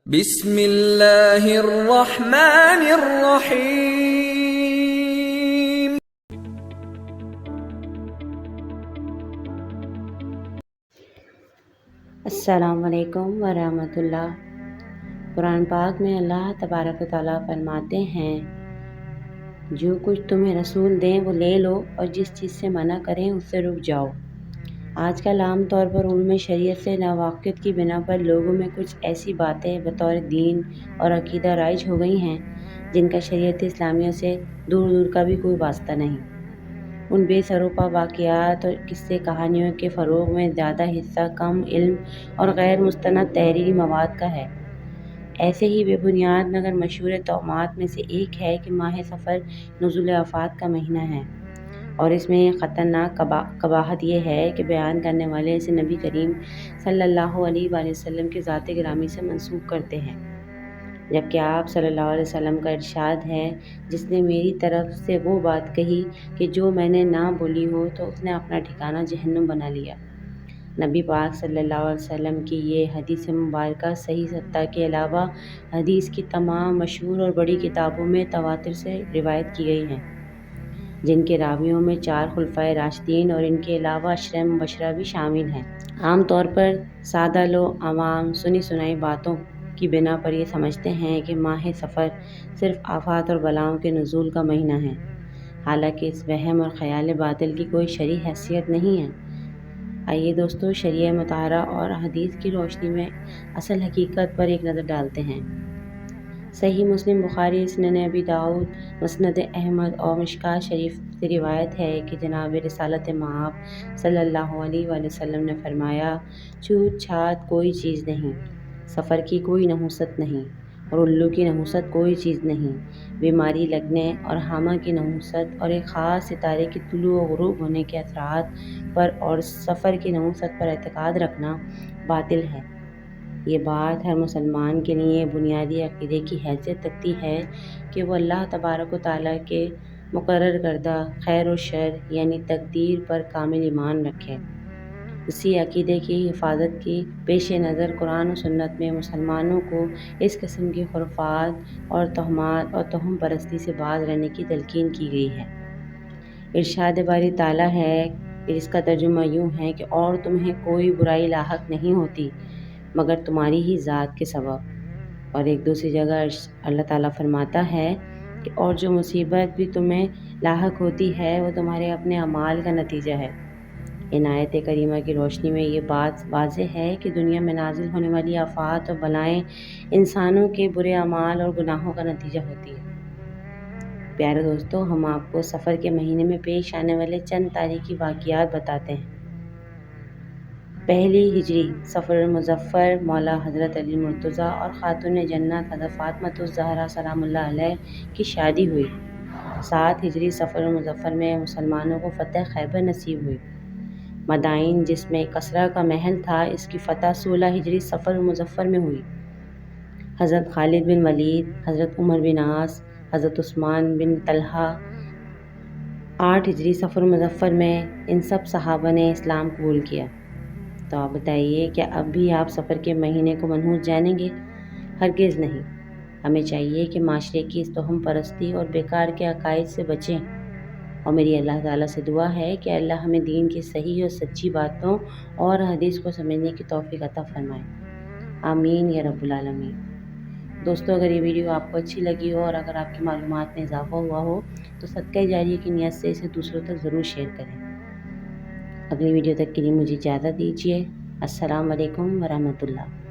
بسم اللہ الرحمن الرحیم۔ السلام علیکم ورحمۃ اللہ۔ قرآن پاک میں اللہ تبارک و تعالیٰ فرماتے ہیں، جو کچھ تمہیں رسول دیں وہ لے لو اور جس چیز سے منع کریں اس سے رک جاؤ۔ آج کل عام طور پر علوم شریعت سے ناواقفیت کی بنا پر لوگوں میں کچھ ایسی باتیں بطور دین اور عقیدہ رائج ہو گئی ہیں جن کا شریعت اسلامیہ سے دور دور کا بھی کوئی واسطہ نہیں۔ ان بے سروپا واقعات اور قصے کہانیوں کے فروغ میں زیادہ حصہ کم علم اور غیر مستند تحریری مواد کا ہے۔ ایسے ہی بے بنیاد مگر مشہور توہمات میں سے ایک ہے کہ ماہ سفر نزول آفات کا مہینہ ہے، اور اس میں خطرناک قباحت یہ ہے کہ بیان کرنے والے اسے نبی کریم صلی اللہ علیہ وآلہ وسلم کے ذات گرامی سے منسوب کرتے ہیں، جبکہ آپ صلی اللہ علیہ وسلم کا ارشاد ہے، جس نے میری طرف سے وہ بات کہی کہ جو میں نے نہ بولی ہو تو اس نے اپنا ٹھکانہ جہنم بنا لیا۔ نبی پاک صلی اللہ علیہ وسلم کی یہ حدیث مبارکہ صحیح ستہ کے علاوہ حدیث کی تمام مشہور اور بڑی کتابوں میں تواتر سے روایت کی گئی ہیں، جن کے راویوں میں 4 خلفائے راشدین اور ان کے علاوہ عشرہ مبشرہ بھی شامل ہیں۔ عام طور پر سادہ لوگ عوام سنی سنائی باتوں کی بنا پر یہ سمجھتے ہیں کہ ماہ سفر صرف آفات اور بلاؤں کے نزول کا مہینہ ہے، حالانکہ اس وہم اور خیال باطل کی کوئی شرعی حیثیت نہیں ہے۔ آئیے دوستو، شریعہ مطہرہ اور حدیث کی روشنی میں اصل حقیقت پر ایک نظر ڈالتے ہیں۔ صحیح مسلم، بخاری، سنن ابی داؤد، مسند احمد اور مشکوٰۃ شریف سے روایت ہے کہ جناب رسالت مآب صلی اللہ علیہ وآلہ وسلم نے فرمایا، چھوت چھات کوئی چیز نہیں، سفر کی کوئی نحوست نہیں، اور الو کی نحوست کوئی چیز نہیں، بیماری لگنے اور حامہ کی نحوست اور ایک خاص ستارے کی طلوع و غروب ہونے کے اثرات پر اور سفر کی نحوست پر اعتقاد رکھنا باطل ہے۔ یہ بات ہر مسلمان کے لیے بنیادی عقیدے کی حیثیت رکھتی ہے کہ وہ اللہ تبارک و تعالیٰ کے مقرر کردہ خیر و شر یعنی تقدیر پر کامل ایمان رکھے۔ اسی عقیدے کی حفاظت کی پیش نظر قرآن و سنت میں مسلمانوں کو اس قسم کی خرافات اور توہمات اور توہم پرستی سے باز رہنے کی تلقین کی گئی ہے۔ ارشاد باری تعالیٰ ہے، جس کا ترجمہ یوں ہے کہ اور تمہیں کوئی برائی لاحق نہیں ہوتی مگر تمہاری ہی ذات کے سبب۔ اور ایک دوسری جگہ اللہ تعالیٰ فرماتا ہے کہ اور جو مصیبت بھی تمہیں لاحق ہوتی ہے وہ تمہارے اپنے اعمال کا نتیجہ ہے۔ ان آیت کریمہ کی روشنی میں یہ بات واضح ہے کہ دنیا میں نازل ہونے والی آفات اور بلائیں انسانوں کے برے اعمال اور گناہوں کا نتیجہ ہوتی ہے۔ پیارے دوستو، ہم آپ کو سفر کے مہینے میں پیش آنے والے چند تاریخی واقعات بتاتے ہیں۔ پہلی ہجری، صفر المظفر، مولا حضرت علی مرتضیٰ اور خاتون جنت حضرت فاطمہ الزہرا سلام اللہ علیہ کی شادی ہوئی۔ 7 ہجری، صفر المظفر میں مسلمانوں کو فتح خیبر نصیب ہوئی۔ مدائن، جس میں کسریٰ کا محل تھا، اس کی فتح 16 ہجری صفر المظفر میں ہوئی۔ حضرت خالد بن ولید، حضرت عمر بن عاص، حضرت عثمان بن طلحہ 8 ہجری صفر المظفر میں ان سب صحابہ نے اسلام قبول کیا۔ تو آپ بتائیے، کیا اب بھی آپ سفر کے مہینے کو منحوس جانیں گے؟ ہرگز نہیں۔ ہمیں چاہیے کہ معاشرے کی اس توہم پرستی اور بیکار کے عقائد سے بچیں، اور میری اللہ تعالیٰ سے دعا ہے کہ اللہ ہمیں دین کی صحیح اور سچی باتوں اور حدیث کو سمجھنے کی توفیق عطا فرمائے، آمین یا رب العالمین۔ دوستو، اگر یہ ویڈیو آپ کو اچھی لگی ہو اور اگر آپ کی معلومات میں اضافہ ہوا ہو تو صدقہ جاریہ کی نیت سے اسے دوسروں تک ضرور شیئر کریں۔ اگلی ویڈیو تک کے لیے مجھے اجازت دیجیے۔ السلام علیکم ورحمۃ اللہ۔